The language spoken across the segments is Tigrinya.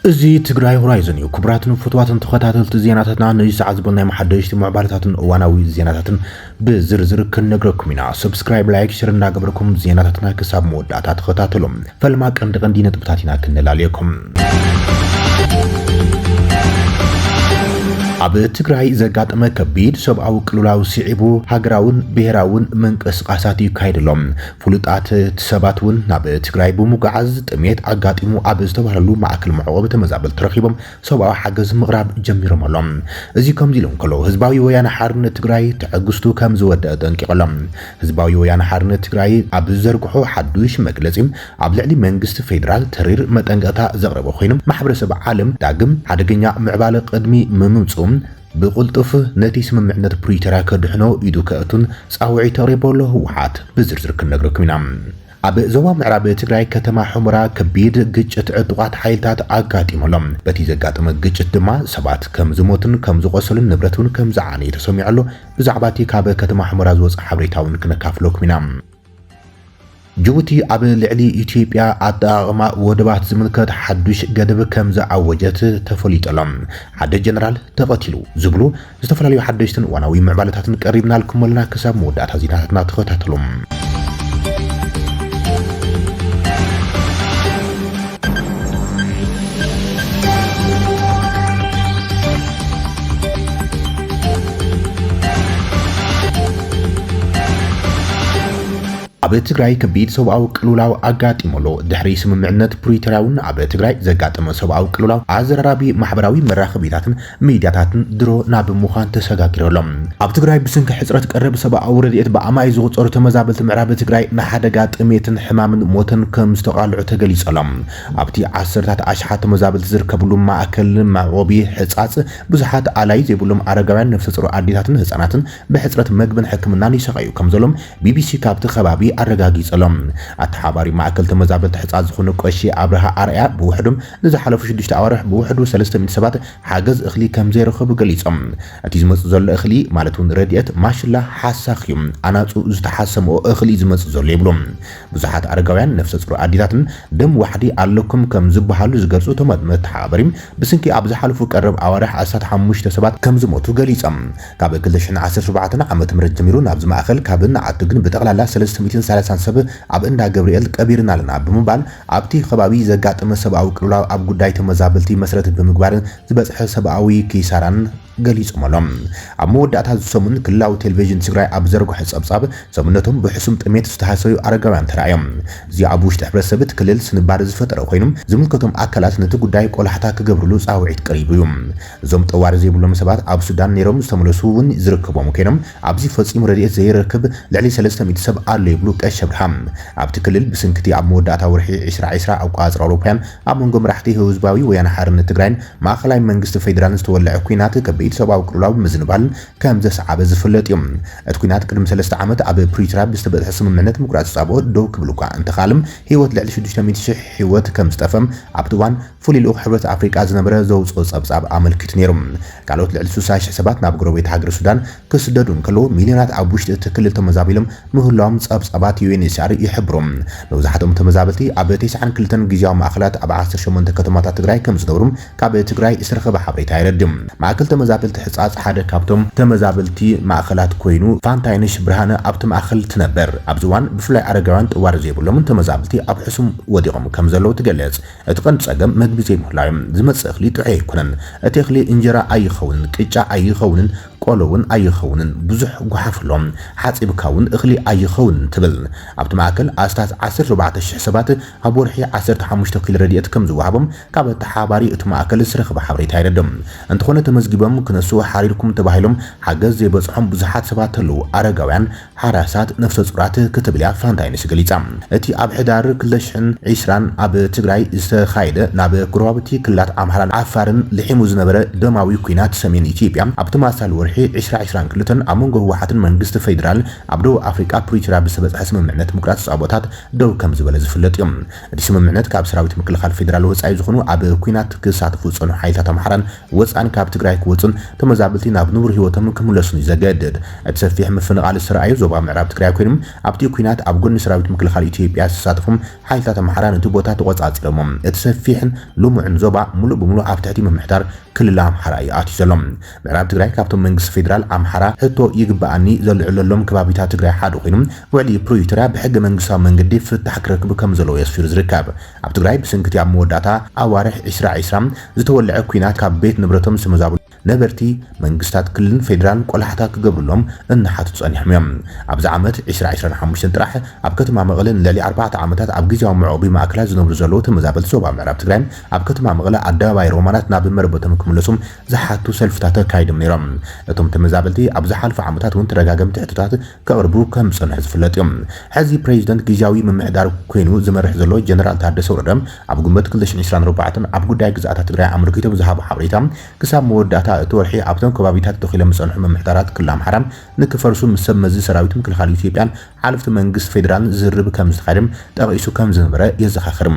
እዚ ትግራይ ሆራይዘን እዩ ክብራትን ፍትዋትን ተኸታተልቲ ዜናታትና ነዚ ሰዓት ዝበልናይ መሓደሽቲ ምዕባለታትን እዋናዊ ዜናታትን ብዝርዝር ክንነግረኩም ኢና። ሰብስክራይብ ላይክ ሼር እንዳገበርኩም ዜናታትና ክሳብ መወዳእታ ተኸታተሎም። ፈልማ ቀንዲ ነጥብታት ኢና ክንላለየኩም። ኣብ ትግራይ ዘጋጠመ ከቢድ ሰብኣዊ ቅልውላው ስዒቡ ሃገራውን ብሄራውን መንቀስቃሳት ይካየድሎም። ፍሉጣት ሰባት እውን ናብ ትግራይ ብምጉዓዝ ጥሜት ኣጋጢሙ ኣብ ዝተባሃለሉ ማእከል መዕቆቢ ተመዛበልቲ ተረኺቦም ሰብኣዊ ሓገዝ ምቕራብ ጀሚሮም ኣሎም። እዚ ከምዚ ኢሎም ከሎ ህዝባዊ ወያነ ሓርነት ትግራይ ትዕግስቱ ከም ዝወደአ ጠንቂቖሎም። ህዝባዊ ወያነ ሓርነት ትግራይ ኣብ ዘርግሖ ሓዱሽ መግለፂ ኣብ ልዕሊ መንግስቲ ፌደራል ተሪር መጠንቀቕታ ዘቕረበ ኮይኑ ማሕበረሰብ ዓለም ዳግም ሓደገኛ ምዕባለ ቅድሚ ምምምፁ ብቁልጡፍ ነቲ ስምምዕነት ፕሪቶሪያ ከድሕኖ ኢዱ ከእቱን ፃውዒት ተቕሪበሎ ህወሓት ብዝርዝር ክንነግረኩም ኢና። ኣብ ዞባ ምዕራብ ትግራይ ከተማ ሑመራ ከቢድ ግጭት ዕጡቃት ሓይልታት ኣጋጢሞሎም። በቲ ዘጋጠመ ግጭት ድማ ሰባት ከም ዝሞትን ከም ዝቆሰሉን ንብረትን ከም ዝዓነየ ተሰሚዑ ኣሎ። ብዛዕባ እቲ ካብ ከተማ ሑመራ ዝወፅእ ሓበሬታውን ክነካፍለኩም ኢና። ጅቡቲ ኣብ ልዕሊ ኢትዮጵያ ኣጠቃቅማ ወደባት ዝምልከት ሓዱሽ ገደብ ከም ዝዓወጀት ተፈሊጦሎም። ሓደ ጀነራል ተቐቲሉ ዝብሉ ዝተፈላለዩ ሓደሽትን እዋናዊ ምዕባለታትን ቀሪብናልኩም ኣለና። ክሳብ መወዳእታ ዜናታትና ተኸታተሎም። ኣብ ትግራይ ከቢድ ሰብኣዊ ቅልውላው ኣጋጢሞሎ ድሕሪ ስምምዕነት ፕሪቶሪያውን ኣብ ትግራይ ዘጋጠመ ሰብኣዊ ቅልውላው ኣዘራራቢ ማሕበራዊ መራኸቢታትን ሚድያታትን ድሮ ናብ ምዃን ተሰጋጊሮሎም። ኣብ ትግራይ ብስንኪ ሕፅረት ቀረብ ሰብኣዊ ረድኤት ብኣማይ ዝቑፀሩ ተመዛበልቲ ምዕራብ ትግራይ ንሓደጋ ጥሜትን ሕማምን ሞትን ከም ዝተቃልዑ ተገሊጾሎም። ኣብቲ ዓሰርታት ኣሽሓት ተመዛበልቲ ዝርከብሉ ማእከል መዕቆቢ ሕፃፅ ብዙሓት ኣላይ ዘይብሎም ኣረጋውያን ነፍሰ ፁር ኣዴታትን ህፃናትን ብሕፅረት መግብን ሕክምናን ይሰቃዩ ከም ዘሎም ቢቢሲ ካብቲ ከባቢ ኣረጋጊጸሎም። ኣተሓባሪ ማእከል ተመዛበልቲ ሕፃፅ ዝኾኑ ቆሺ ኣብርሃ ኣርኣያ ብውሕዱም ንዝሓለፉ 6 ኣዋርሕ ብውሕዱ 300 ሰባት ሓገዝ እኽሊ ከም ዘይረኸቡ ገሊፆም። እቲ ዝመጽእ ዘሎ እኽሊ ማለት እውን ረድኤት ማሽላ ሓሳኽ እዩ። ኣናፁ ዝተሓሰምኦ እኽሊ ዝመጽእ ዘሎ ይብሎም። ብዙሓት ኣረጋውያን ነፍሰ ፁር ኣዴታትን ደም ዋሕዲ ኣለኩም ከም ዝበሃሉ ዝገልጹ ተመተሓባሪ ብስንኪ ኣብ ዝሓለፉ ቀረብ ኣዋርሕ 15 ሰባት ከም ዝሞቱ ገሊፆም። ካብ 2017 ዓመተ ምህረት ጀሚሩ ናብዚ ማእከል ካብ ንዓቱ ግን ብጠቕላላ 330 ሰብ ኣብ እንዳ ገብርኤል ቀቢርና ኣለና ብምባል ኣብቲ ከባቢ ዘጋጠመ ሰብኣዊ ቅልውላው ኣብ ጉዳይ ተመዛበልቲ መሰረት ብምግባርን ዝበፅሐ ሰብኣዊ ኪሳራን ገሊፆም ኣሎም። ኣብ መወዳእታ ዝሰሙን ክልላዊ ቴሌቪዥን ትግራይ ኣብ ዘርግሖ ፀብፃብ ሰሙነቶም ብሕሱም ጥሜት ዝተሃሰዩ ኣረጋውያን ተራእዮም። እዚ ኣብ ውሽጢ ሕብረተሰብ ክልል ስንባር ዝፈጠረ ኮይኖም ዝምልከቶም ኣካላት ነቲ ጉዳይ ቆላሕታ ክገብርሉ ፃውዒት ቀሪቡ እዩ። እዞም ጠዋሪ ዘይብሎም ሰባት ኣብ ሱዳን ነይሮም ዝተመለሱ እውን ዝርከቦም ኮይኖም ኣብዚ ፈፂሙ ረድኤት ዘይረክብ ልዕሊ 300 ሰብ ኣሎ ይብሉ ቀሺ ኣብርሃም። ኣብቲ ክልል ብስንክቲ ኣብ መወዳእታ ወርሒ 2020 ኣቆፃፅራ ኣውሮፓውያን ኣብ መንጎ መራሕቲ ህዝባዊ ወያነ ሓርነት ትግራይን ማእከላይ መንግስቲ ፌደራልን ዝተወልዐ ኩናት ከቢድ ሰብኣዊ ቅልውላው ምዝንባል ከም ዘሰዓበ ዝፍለጥ እዩ። እቲ ኩናት ቅድሚ 3 ዓመት ኣብ ፕሪቶሪያ ብዝተበፅሐ ስምምዕነት ምቁራፅ ፃብኦ ደው ክብል እኳ እንተኻልም ህይወት ልዕሊ 600,000 ህይወት ከም ዝጠፈም ኣብቲ እዋን ፍሉይ ልኡኽ ሕብረት ኣፍሪቃ ዝነበረ ዘውፅኦ ፀብፃብ ኣመልኪቱ ነይሩ። ካልኦት ልዕሊ 60,000 ሰባት ናብ ጎረቤት ሃገር ሱዳን ክስደዱን ከለዉ ሚልዮናት ኣብ ውሽጢ እቲ ክልል ተመዛቢሎም ምህላዎም ፀብፃባት ዩኤንኤችሲአር ይሕብሩ። መብዛሕትኦም ተመዛበልቲ ኣብ 92 ግዝያዊ ማእከላት ኣብ 18 ከተማታት ትግራይ ከም ዝነብሩ ካብ ትግራይ ዝተረኸበ ሓበሬታ ይረድም። ማእከል ተመዛበልቲ ሕፃፅ ሓደ ካብቶም ተመዛበልቲ ማእከላት ኮይኑ ፋንታይንሽ ብርሃነ ኣብቲ ማእከል ትነበር። ኣብዚ እዋን ብፍላይ ኣረጋውያን ጥዋር ዘይብሎምን ተመዛበልቲ ኣብ ሕሱም ወዲቖም ከም ዘለዉ ትገልጽ። እቲ ቀንዲ ፀገም ምግቢ ዘይምህላዮም ዝመጽእ እኽሊ ጥዑይ ኣይኮነን። እቲ እኽሊ እንጀራ ኣይኸውንን፣ ቅጫ ኣይኸውንን፣ ቆሎውን ኣይኸውንን፣ ብዙሕ ጓሓፍሎም ሓፂብካ እውን እኽሊ ኣይኸውንን ትብል። ኣብቲ ማእከል ኣስታት 14,000 ሰባት ኣብ ወርሒ 15 ኪሎ ረድኤት ከም ዝወሃቦም ካብ ተሓባሪ እቲ ማእከል ዝረኸበ ሓበሬታ ይረድም። እንተኾነ ተመዝጊቦም ክነሱ ሓሪርኩም ተባሂሎም ሓገዝ ዘይበፅሖም ብዙሓት ሰባት ኣለዉ። ኣረጋውያን፣ ሓራሳት፣ ነፍሰ ፁራት ክትብል እያ ፋንታይንስ ገሊፃ። እቲ ኣብ ሕዳር 2020 ኣብ ትግራይ ዝተኻየደ ናብ ጎረባብቲ ክልላት ኣምሓራን ዓፋርን ልሒሙ ዝነበረ ደማዊ ኩናት ሰሜን ኢትዮጵያ ኣብቲ ማሳል ወርሒ ወርሒ 2022 ኣብ መንጎ ህወሓትን መንግስቲ ፌደራል ኣብ ደቡብ ኣፍሪቃ ፕሪቶሪያ ብዝተበፅሐ ስምምዕነት ምቁራፅ ጻቦታት ደው ከም ዝበለ ዝፍለጥ እዮም። እቲ ስምምዕነት ካብ ሰራዊት ምክልኻል ፌደራል ወጻኢ ዝኾኑ ኣብ ኩናት ክሳተፉ ዝጸንሑ ሓይልታት ኣምሓራን ወጻን ካብ ትግራይ ክወጹን ተመዛበልቲ ናብ ንቡር ህይወቶም ክምለሱን ይዘገድድ። እቲ ሰፊሕ ምፍንቓል ዝረኣዮ ዞባ ምዕራብ ትግራይ ኮይኑ ኣብቲ ኩናት ኣብ ጎኒ ሰራዊት ምክልኻል ኢትዮጵያ ዝሳተፉም ሓይልታት ኣምሓራን እቲ ቦታ ተቆጻጺሮም እቲ ሰፊሕን ልሙዕን ዞባ ሙሉእ ብምሉእ ኣብ ትሕቲ ምምሕዳር ክልል ኣምሓራ ይኣትዩ ዘሎም። ምዕራብ ትግራይ ካብቶም መንግስቲ ፌደራል ኣምሓራ ሕቶ ይግባኣኒ ዘልዕለሎም ከባቢታት ትግራይ ሓደ ኮይኑ ውዕሊ ፕሪቶሪያ ብሕገ መንግስታዊ መንገዲ ፍታሕ ክረክብ ከም ዘለዎ የስፊሩ ዝርከብ። ኣብ ትግራይ ብስንክቲ ኣብ መወዳእታ ኣዋርሕ 2020 ዝተወልዐ ኩናት ካብ ቤት ንብረቶም ዝተመዛበሉ ነበርቲ መንግስታት ክልልን ፌደራልን ቆላሕታ ክገብሩሎም እናሓቱ ጸኒሖም እዮም። ኣብዚ ዓመት 2025 ጥራሕ ኣብ ከተማ መቐለ ንልዕሊ 4 ዓመታት ኣብ ግዜያዊ መዕቆቢ ማእከላት ዝነብሩ ዘለዉ ተመዛበልቲ ዞባ ምዕራብ ትግራይ ኣብ ከተማ መቐለ ኣደባባይ ሮማናት ናብ መረበቶም ክምለሱም ዝሓቱ ሰልፍታት ተካይዶም ነይሮም። እቶም ተመዛበልቲ ኣብ ዝሓለፉ ዓመታት እውን ተደጋገምቲ ሕቶታት ከቕርቡ ከም ዝጸንሑ ዝፍለጥ እዮም። ሕዚ ፕሬዚደንት ግዜያዊ ምምሕዳር ኮይኑ ዝመርሕ ዘሎ ጀነራል ታደሰ ወረደ ኣብ ግንቦት 2024 ኣብ ጉዳይ ግዛኣታት ትግራይ ኣመልኪቶም ዝሃቡ ሓበሬታ ክሳብ መወዳእታ እቲ ወርሒ ኣብቶም ከባቢታት ተኺሎም ዝጸንሑ ምምሕዳራት ክልል ኣምሓራ ንክፈርሱ ምስ ሰብ መዚ ሰራዊት ምክልኻል ኢትዮጵያን ሓለፍቲ መንግስቲ ፌደራልን ዝርብ ከም ዝተኻየደ ጠቒሱ ከም ዝነበረ የዘኻኽር።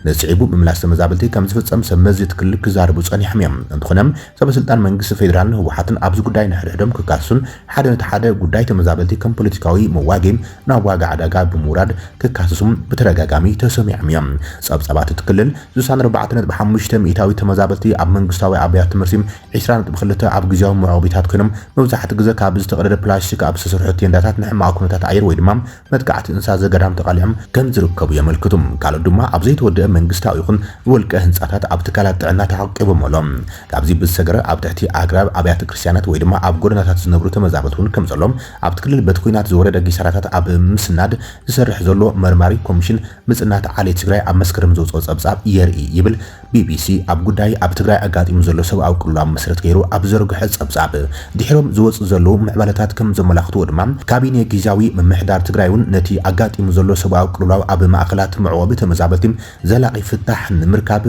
ንስዒቡ ምምላስ ተመዛበልቲ ከም ዝፍጸም ሰብ መዚ እቲ ክልል ክዛረቡ ጸኒሖም እዮም። እንትኾነም ሰበስልጣን መንግስቲ ፌደራልን ህወሓትን ኣብዚ ጉዳይ ንሕድሕዶም ክካሱን ሓደ ነቲ ሓደ ጉዳይ ተመዛበልቲ ከም ፖለቲካዊ መዋጌም ናብ ዋጋ ዕዳጋ ብምውራድ ክካሰሱም ብተደጋጋሚ ተሰሚዖም እዮም። ጸብጻባት እቲ ክልል 64.5 ሚእታዊ ተመዛበልቲ ኣብ መንግስታዊ ኣብያተ ትምህርቲ 20.2 ኣብ ግዜያዊ መዕቆቢታት ኮይኖም መብዛሕትኡ ግዜ ካብ ዝተቐደደ ፕላስቲክ ኣብ ዝተሰርሑ ቴንዳታት ንሕማቕ ኩነታት ኣየር ወይ ድማ መጥቃዕቲ እንስሳ ዘገዳም ተቃሊዖም ከም ዝርከቡ የመልክቱ። ካልኦት ድማ ኣብ ዘይተወደአ መንግስታዊ ይኹን ውልቀ ህንፃታት ኣብ ትካላት ጥዕና ተዓቂቦም ኣሎም። ካብዚ ብዝሰገረ ኣብ ትሕቲ ኣግራብ ኣብያተ ክርስቲያናት ወይ ድማ ኣብ ጎደናታት ዝነብሩ ተመዛበልቲ እውን ከም ዘሎም ኣብቲ ክልል በቲ ኩናት ዝወረደ ጊሳራታት ኣብ ምስናድ ዝሰርሕ ዘሎ መርማሪ ኮሚሽን ምጽናት ዓሌት ትግራይ ኣብ መስከረም ዘውፅኦ ጸብጻብ የርኢ ይብል ቢቢሲ ኣብ ጉዳይ ኣብ ትግራይ ኣጋጢሙ ዘሎ ሰብኣዊ ቅልውላው መሰረት ገይሩ ኣብ ዘርግሐ ጸብጻብ ድሕሮም ዝወፁ ዘለዉ ምዕባለታት ከም ዘመላኽትዎ ድማ ካቢኔ ግዜያዊ ምምሕዳር ትግራይ እውን ነቲ ኣጋጢሙ ዘሎ ሰብኣዊ ቅልውላው ኣብ ማእከላት መዕቆቢ ተመዛበልቲ ዘላቒ ፍታሕ ንምርካብ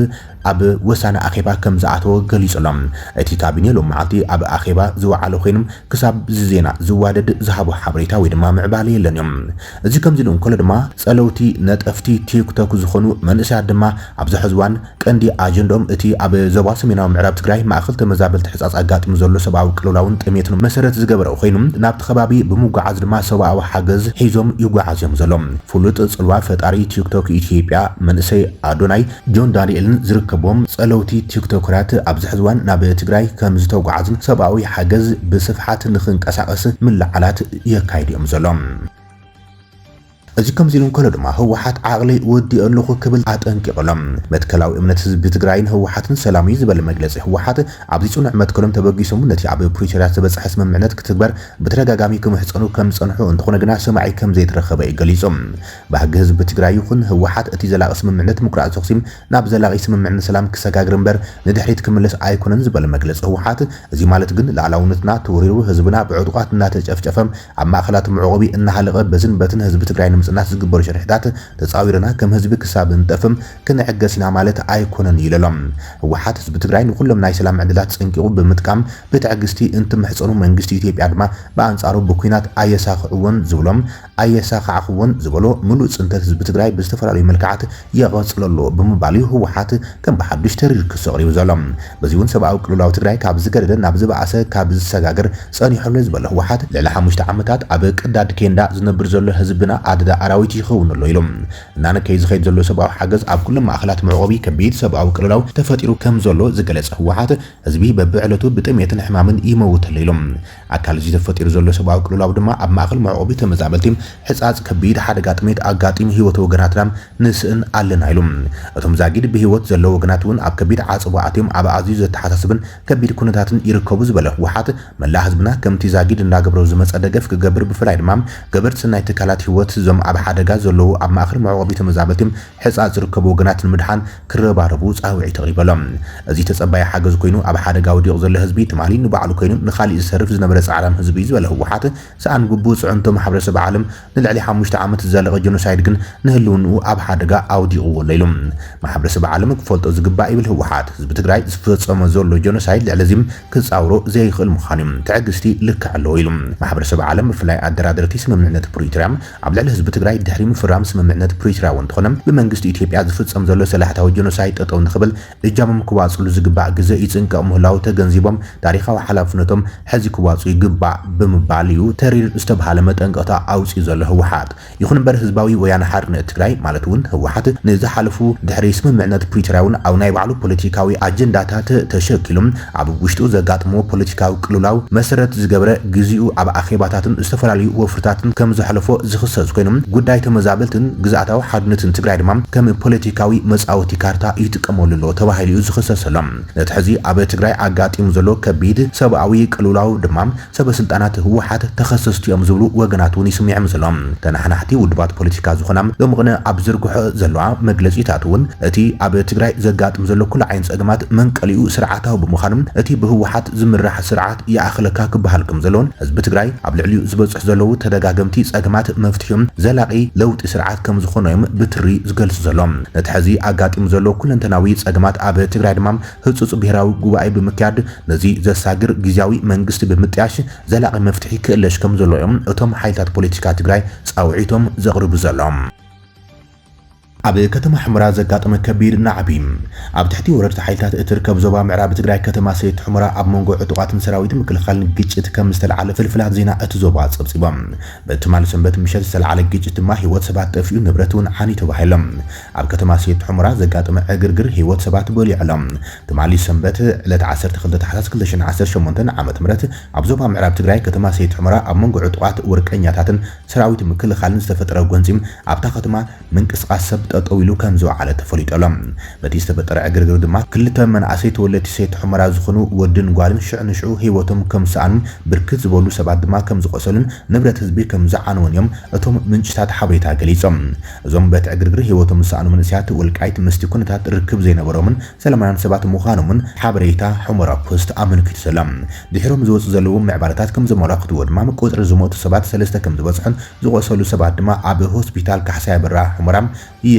ኣብ ወሳነ ኣኼባ ከም ዝኣተወ ገሊጾሎም። እቲ ካቢኔ ሎም መዓልቲ ኣብ ኣኼባ ዝወዓለ ኮይኑ ክሳብ ዜና ዝዋደድ ዝሃቦ ሓበሬታ ወይ ድማ ምዕባለ የለን እዮም። እዚ ከምዚ ኢሉ እንከሎ ድማ ጸለውቲ ነጠፍቲ ቲክቶክ ዝኾኑ መንእሰያት ድማ ኣብዚ ሕዚ እዋን ቀንዲ ኣጀንዶም እቲ ኣብ ዞባ ሰሜናዊ ምዕራብ ትግራይ ማእከል ተመዛበልቲ ሕጻጽ ኣጋጢሙ ዘሎ ሰብኣዊ ቅልውላውን ጥሜትን መሰረት ዝገበረ ኮይኑ ናብቲ ከባቢ ብምጓዓዝ ድማ ሰብኣዊ ሓገዝ ሒዞም ይጓዓዙ እዮም ዘሎም። ፍሉጥ ጽልዋ ፈጣሪ ቲክቶክ ኢትዮጵያ መንእሰይ ኣዶናይ ጆን ዳንኤልን ዝርከቦም ጸለውቲ ቲክቶከራት ኣብዚ ሕዚ እዋን ናብ ትግራይ ከም ዝተጓዓዙን ሰብኣዊ ሓገዝ ብስፍሓት ንኽንቀሳቐስ ምልዓላት የካይዱ እዮም ዘሎም። እዚ ከምዚ ኢሉ እንከሎ ድማ ህወሓት ዓቕሊ ወዲ ኣለኹ ክብል ኣጠንቂቖሎም። መትከላዊ እምነት ህዝቢ ትግራይን ህወሓትን ሰላም እዩ ዝበለ መግለፂ ህወሓት ኣብዚ ጽኑዕ መትከሎም ተበጊሶም ነቲ ኣብ ፕሪቶሪያ ዝበፅሐ ስምምዕነት ክትግበር ብተደጋጋሚ ክምሕፀኑ ከም ዝፀንሑ እንተኾነ ግና ሰማዒ ከም ዘይተረኸበ ገሊፆም። ባህጊ ህዝቢ ትግራይ ይኹን ህወሓት እቲ ዘላቒ ስምምዕነት ምቁራፅ ተኽሲም ናብ ዘላቒ ስምምዕነት ሰላም ክሰጋግር እምበር ንድሕሪት ክምለስ ኣይኮነን ዝበለ መግለፂ ህወሓት እዚ ማለት ግን ላዕላውነትና ተወሪሩ ህዝብና ብዕጡቃት እናተጨፍጨፈ ኣብ ማእከላት መዕቆቢ እናሃለቐ በዝን በትን ህዝቢ ትግራይ ጽናት ዝግበሩ ሸርሕታት ተጻዊርና ከም ህዝቢ ክሳብ እንጠፍም ክንዕገስና ማለት ኣይኮነን ይለሎም። ህወሓት ህዝቢ ትግራይ ንኩሎም ናይ ሰላም ዕድላት ጽንቂቑ ብምጥቃም ብትዕግስቲ እንትምሕፀኑ መንግስቲ ኢትዮጵያ ድማ ብኣንጻሩ ብኩናት ኣየሳኽዕዎን ዝብሎም ኣየሳኽዓኽዎን ዝበሎ ሙሉእ ጽንተት ህዝቢ ትግራይ ብዝተፈላለዩ መልክዓት የቐጽለሎ ብምባሉ ህወሓት ከም ብሓዱሽ ተሪር ክስ ኣቕሪቡ ዘሎም። በዚ እውን ሰብኣዊ ቅልውላው ትግራይ ካብ ዝገደደ ናብ ዝበኣሰ ካብ ዝሰጋገር ጸኒሑሉ ዝበለ ህወሓት ልዕሊ 5 ዓመታት ኣብ ቅዳድ ኬንዳ ዝነብር ዘሎ ህዝብና ኣደዳ ኣራዊት ይኸውን ኣሎ ኢሎም። እናነ ከይ ዝኸይድ ዘሎ ሰብኣዊ ሓገዝ ኣብ ኩሎም ማእከላት መዕቆቢ ከቢድ ሰብኣዊ ቅልውላው ተፈጢሩ ከም ዘሎ ዝገለጸ ህወሓት ህዝቢ በብዕለቱ ብጥሜትን ሕማምን ይመውት ኣሎ ኢሎም። ኣካል እዚ ተፈጢሩ ዘሎ ሰብኣዊ ቅልውላው ድማ ኣብ ማእከል መዕቆቢ ተመዛበልቲ ሕጻጽ ከቢድ ሓደጋ ጥሜት ኣጋጢሙ ህይወት ወገናትና ንስእን ኣለና ኢሎም። እቶም ዛጊድ ብህይወት ዘለዎ ወገናት እውን ኣብ ከቢድ ዓጽቦ ኣትዮም ኣብ ኣዝዩ ዘተሓሳስብን ከቢድ ኩነታትን ይርከቡ ዝበለ ህወሓት መላ ህዝብና ከምቲ ዛጊድ እንዳገብሮ ዝመጸ ደገፍ ክገብር ብፍላይ ድማ ገበርቲ ሰናይ ትካላት ህይወት ዞም ኣብ ሓደጋ ዘለዉ ኣብ ማእኸል መዕቆቢ ተመዛበልቲ ሕፃፅ ዝርከቡ ወገናት ንምድሓን ክረባረቡ ጻውዒት ተቕሪበሎም እዚ ተጸባይ ሓገዝ ኮይኑ ኣብ ሓደጋ ወዲቑ ዘሎ ህዝቢ ትማሊ ንባዕሉ ኮይኑ ንኻሊእ ዝሰርፍ ዝነበረ ጻዕራም ህዝቢ ዝበለ ህወሓት ሰኣን ግቡእ ጽዕንቶ ማሕበረሰብ ዓለም ንልዕሊ 5 ዓመት ዝዘለቐ ጀኖሳይድ ግን ንህልውንኡ ኣብ ሓደጋ ኣውዲቑዎ ኣሎ ኢሉ ማሕበረሰብ ዓለም ክፈልጦ ዝግባእ ይብል ህወሓት ህዝቢ ትግራይ ዝፈጸመ ዘሎ ጀኖሳይድ ልዕሊ እዚ ክጻውሮ ዘይኽእል ምዃኑ ትዕግስቲ ልክዕ ኣለዎ ኢሉ ማሕበረሰብ ዓለም ብፍላይ ኣደራደርቲ ስምምዕነት ፕሪቶሪያ ኣብ ልዕሊ ህዝቢ ትግራይ ድሕሪ ምፍራም ስምምዕነት ፕሪቶሪያ እንትኾነ ብመንግስቲ ኢትዮጵያ ዝፍጸም ዘሎ ሰላሕታዊ ጀኖሳይድ ጠጠው ንኽብል እጃሞም ክዋጽሉ ዝግባእ ግዜ ይጽንቀቕ ምህላው ተገንዚቦም ታሪኻዊ ሓላፍነቶም ሕዚ ክዋጹ ይግባእ ብምባል እዩ ተሪር ዝተባሃለ መጠንቀቕታ ኣውፂኡ ዘሎ ህወሓት ይኹን እምበር ህዝባዊ ወያነ ሓርነት ትግራይ ማለት እውን ህወሓት ንዝሓለፉ ድሕሪ ስምምዕነት ፕሪቶሪያ እውን ኣብ ናይ ባዕሉ ፖለቲካዊ ኣጀንዳታት ተሸኪሎም ኣብ ውሽጡ ዘጋጥሞ ፖለቲካዊ ቅልውላው መሰረት ዝገብረ ግዚኡ ኣብ ኣኼባታትን ዝተፈላለዩ ወፍርታትን ከም ዘሕለፎ ዝኽሰስ ኮይኖም ጉዳይ ተመዛበልትን ግዝኣታዊ ሓድነትን ትግራይ ድማ ከም ፖለቲካዊ መጻወቲ ካርታ ይጥቀመሉ ኣሎ ተባሂሉ ዝኽሰሰሎም ነቲ ሕዚ ኣብ ትግራይ ኣጋጢሙ ዘሎ ከቢድ ሰብኣዊ ቅልውላው ድማ ሰበስልጣናት ህወሓት ተኸሰስቲ እዮም ዝብሉ ወገናት እውን ይስምዖም ዘሎም ተናሕናሕቲ ውድባት ፖለቲካ ዝኾና ሎምቕነ ኣብ ዝርግሖ ዘለዋ መግለፂታት እውን እቲ ኣብ ትግራይ ዘጋጥም ዘሎ ኩሉ ዓይን ፀገማት መንቀሊኡ ስርዓታዊ ብምዃኑ እቲ ብህወሓት ዝምራሕ ስርዓት ይኣኽለካ ክበሃል ከም ዘለዎን ህዝቢ ትግራይ ኣብ ልዕሊኡ ዝበፅሕ ዘለዉ ተደጋገምቲ ፀገማት መፍትሒኦም ዘላቂ ለውጢ ስርዓት ከም ዝኾኖም ብትሪ ዝገልጽ ዘሎም ነቲ ሕዚ ኣጋጢሙ ዘሎ ኩለንተናዊ ፀገማት ኣብ ትግራይ ድማ ህፁፅ ብሄራዊ ጉባኤ ብምክያድ ነዚ ዘሳግር ግዝያዊ መንግስቲ ብምጥያሽ ዘላቂ መፍትሒ ክእለሽ ከም ዘሎ እዮም እቶም ሓይልታት ፖለቲካ ትግራይ ጻውዒቶም ዘቕርቡ ዘሎም ኣብ ከተማ ሕሙራ ዘጋጠመ ከቢድ ናዕቢ ኣብ ትሕቲ ወረርቲ ሓይልታት እትርከብ ዞባ ምዕራብ ትግራይ ከተማ ሰይት ሕሙራ ኣብ መንጎ ዕጡቃትን ሰራዊት ምክልኻልን ግጭት ከም ዝተለዓለ ፍልፍላት ዜና እቲ ዞባ ጸብጺቦም በትማል ሰንበት ምሸት ዝተለዓለ ግጭት ድማ ህይወት ሰባት ጠፊኡ ንብረት እውን ዓኒ ተባሂሎም ኣብ ከተማ ሰይት ሕሙራ ዘጋጠመ ዕግርግር ህይወት ሰባት በሊዕሎም ትማሊ ሰንበት ዕለት 12 ታሕሳስ 2018 ዓመተ ምህረት ኣብ ዞባ ምዕራብ ትግራይ ከተማ ሰይት ሕሙራ ኣብ መንጎ ዕጡቃት ወርቀኛታትን ሰራዊት ምክልኻልን ዝተፈጠረ ጎንፂም ኣብታ ከተማ ምንቅስቃስ ሰብ ጠጠው ኢሉ ከም ዝወዓለ ተፈሊጦሎም በቲ ዝተፈጠረ ዕግርግር ድማ ክልተ መናእሰይ ተወለድቲ ሰይት ሕሙራ ዝኾኑ ወድን ጓልን ሽዕንሽዑ ህይወቶም ከም ሰኣኑ ብርክት ዝበሉ ሰባት ድማ ከም ዝቆሰሉን ንብረት ህዝቢ ከም ዝዓነውን እዮም እቶም ምንጭታት ሓበሬታ ገሊፆም እዞም በቲ ዕግርግር ህይወቶም ዝሰኣኑ መንእሰያት ወልቃይት ምስቲ ኩነታት ርክብ ዘይነበሮምን ሰላማውያን ሰባት ምዃኖምን ሓበሬታ ሕሙራ ፖስት ኣመልኪቱ ሰላም ድሕሮም ዝወፁ ዘለዉ ምዕባለታት ከም ዘመላኽትዎ ድማ ቁፅሪ ዝሞቱ ሰባት 3 ከም ዝበፅሑን ዝቆሰሉ ሰባት ድማ ኣብ ሆስፒታል ካሕሳይ በራ ሕሙራ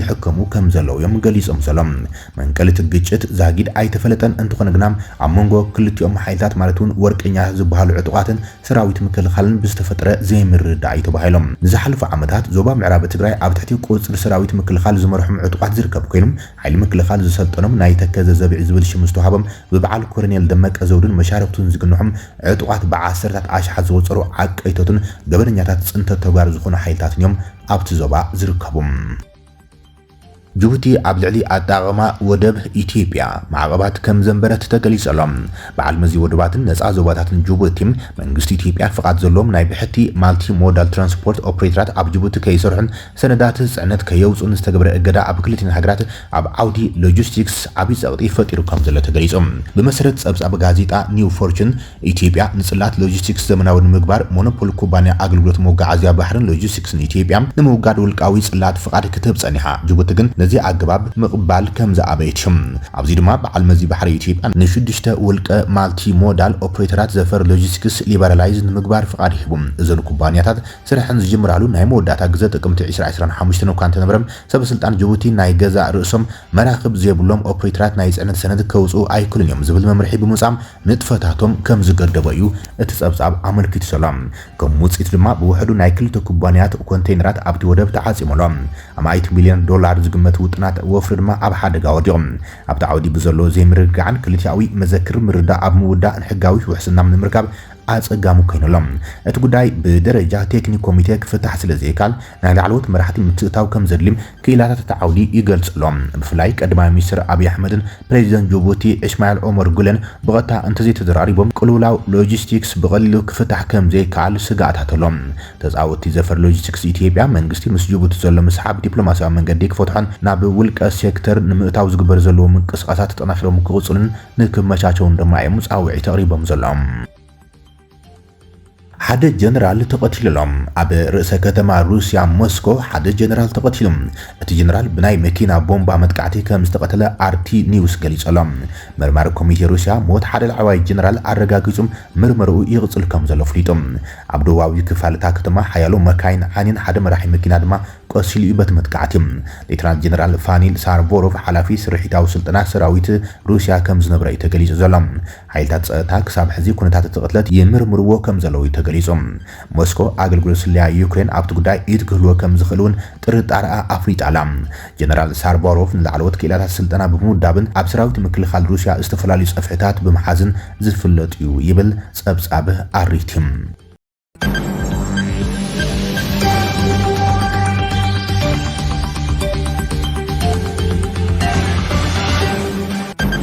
ይሕከሙ ከም ዘለዉ እዮም ገሊፆም ሰሎም መንቀልቲ ግጭት ዛጊድ ኣይተፈለጠን እንትኾነ ግና ኣብ መንጎ ክልቲኦም ሓይልታት ማለት እውን ወርቀኛ ዝበሃሉ ዕጡቃትን ሰራዊት ምክልኻልን ብዝተፈጠረ ዘይምርዳእ ተባሂሎም ንዝሓለፉ ዓመታት ዞባ ምዕራብ ትግራይ ኣብ ትሕቲ ቁፅሪ ሰራዊት ምክልኻል ዝመርሑም ዕጡቃት ዝርከብ ኮይኖም ሓይሊ ምክልኻል ዝሰልጠኖም ናይ ተከዘ ዘብዒ ዝብል ሽም ዝተዋሃቦም ብበዓል ኮሎኔል ደመቀ ዘውድን መሻርክቱን ዝግንሖም ዕጡቃት ብዓሰርታት ኣሽሓት ዝወፀሩ ዓቀይቶትን ገበነኛታት ፅንተት ተጓር ዝኾኑ ሓይልታትን እዮም ኣብቲ ዞባ ዝርከቡ ጅቡቲ ኣብ ልዕሊ ኣጠቃቅማ ወደብ ኢትዮጵያ ማዕቀባት ከም ዘንበረት ተገሊጸሎም በዓል መዚ ወደባትን ነፃ ዞባታትን ጅቡቲ መንግስቲ ኢትዮጵያ ፍቃድ ዘሎም ናይ ብሕቲ ማልቲ ሞዳል ትራንስፖርት ኦፕሬተራት ኣብ ጅቡቲ ከይሰርሑን ሰነዳት ጽዕነት ከየውፁን ዝተገብረ እገዳ ኣብ ክልቲን ሃገራት ኣብ ዓውዲ ሎጂስቲክስ ዓብይ ጸቕጢ ፈጢሩ ከም ዘሎ ተገሊጾም ብመሰረት ጸብጻብ ጋዜጣ ኒው ፎርቹን ኢትዮጵያ ንጽላት ሎጂስቲክስ ዘመናዊ ንምግባር ሞኖፖል ኩባንያ አገልግሎት መጓዓዝያ ባሕርን ሎጂስቲክስን ኢትዮጵያ ንምውጋድ ውልቃዊ ጽላት ፍቃድ ክትህብ ጸኒሓ ጅቡቲ ግን ነዚ ኣገባብ ምቕባል ከም ዝኣበየትሽም ኣብዚ ድማ በዓል መዚ ባሕሪ ኢትዮጵያ ንሽዱሽተ ውልቀ ማልቲ ሞዳል ኦፕሬተራት ዘፈር ሎጂስቲክስ ሊበራላይዝ ንምግባር ፍቃድ ሂቦም እዘን ኩባንያታት ስራሕን ዝጅምራሉ ናይ መወዳእታ ግዜ ጥቅምቲ 2025 እኳ እንተነበረም ሰበስልጣን ጅቡቲ ናይ ገዛ ርእሶም መራኽብ ዘየብሎም ኦፕሬተራት ናይ ጽዕነት ሰነድ ከውፁ ኣይክሉን እዮም ዝብል መምርሒ ብምጻም ንጥፈታቶም ከም ዝገደበ እዩ እቲ ጸብጻብ ኣመልኪቱ ሰላም ከም ውጽኢት ድማ ብውሕዱ ናይ ክልተ ኩባንያት ኮንቴይነራት ኣብቲ ወደብ ተዓጺሞሎም $100 ሚልዮን ዝግመት ውጥናት ወፍሪ ድማ ኣብ ሓደጋ ወዲቖም ኣብቲ ዓውዲ ብዘሎ ዘይምርግጋዕን ክልቲኣዊ መዘክር ምርዳእ ኣብ ምውዳእ ሕጋዊ ውሕስና ንምርካብ ኣጸጋሙ ኮይኑሎም እቲ ጉዳይ ብደረጃ ቴክኒክ ኮሚቴ ክፍታሕ ስለ ዘይካል ናይ ላዕለዎት መራሕቲ ምትእታው ከም ዘድልም ክኢላታት ተዓውዲ ይገልጽሎም ብፍላይ ቀዳማይ ሚኒስትር አብይ አሕመድን ፕሬዚደንት ጅቡቲ እስማኤል ዑመር ጉለን ብቐጥታ እንተዘይተዘራሪቦም ቅልውላው ሎጂስቲክስ ብቐሊሉ ክፍታሕ ከም ዘይከኣል ስጋኣታተሎም ተጻወቲ ዘፈር ሎጂስቲክስ ኢትዮጵያ መንግስቲ ምስ ጅቡቲ ዘሎ መስሓብ ዲፕሎማስያዊ መንገዲ ክፈትሖን ናብ ውልቀ ሴክተር ንምእታው ዝግበር ዘለዎ ምንቅስቃሳት ተጠናኺሮም ክቕጽሉን ንክመቻቸውን ድማ እዮም ጻውዒት ተቕሪቦም ዘሎም ሓደ ጀነራል ተቀቲሎም ኣብ ርእሰ ከተማ ሩስያ ሞስኮ ሓደ ጀነራል ተቀቲሎም እቲ ጀነራል ብናይ መኪና ቦምባ መጥቃዕቲ ከም ዝተቀተለ አርቲ ኒውስ ገሊጾሎም መርማሪ ኮሚቴ ሩስያ ሞት ሓደ ላዕዋይ ጀነራል አረጋጊጹም ምርመርኡ ይቕጽል ከም ዘሎ ፍሊጦም ኣብ ደቡባዊ ክፋልታ ከተማ ሓያሎ መካይን ዓኒን ሓደ መራሒ መኪና ድማ ቆሲሉ ይበት መጥቃዕቲ ሌተናንት ጀነራል ፋኒል ሳርቮሮቭ ሓላፊ ስርሒታዊ ስልጠና ሰራዊት ሩስያ ከም ዝነበረ ተገሊጹ ዘሎ ሓይልታት ጸጥታ ክሳብ ሕዚ ኩነታት ተቕትለት ይምርምርዎ ከም ዘለዉ ተገሊጾም ሞስኮ አገልግሎት ስለያ ዩክሬን ኣብቲ ጉዳይ ኢድ ክህልዎ ከም ዝኽእሉን ጥርጣሬ ኣፍሪጣላ ጀነራል ሳርቮሮቭ ንላዕለዎት ክእላታት ስልጠና ብምውዳብን ኣብ ሰራዊት ምክልኻል ሩስያ ዝተፈላለዩ ጸፍሕታት ብምሓዝን ዝፍለጥ እዩ ይብል ጸብጻብ ኣሪቲም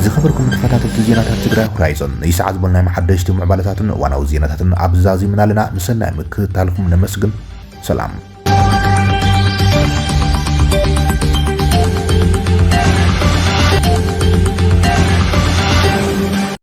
ዝخبركم تفاتات زينات تجرى هورايزون يسعد بلنا محدشتم عبالتاتن وانا وزيناتاتن ابزازي منالنا نسنا مكتالكم نمسجن سلام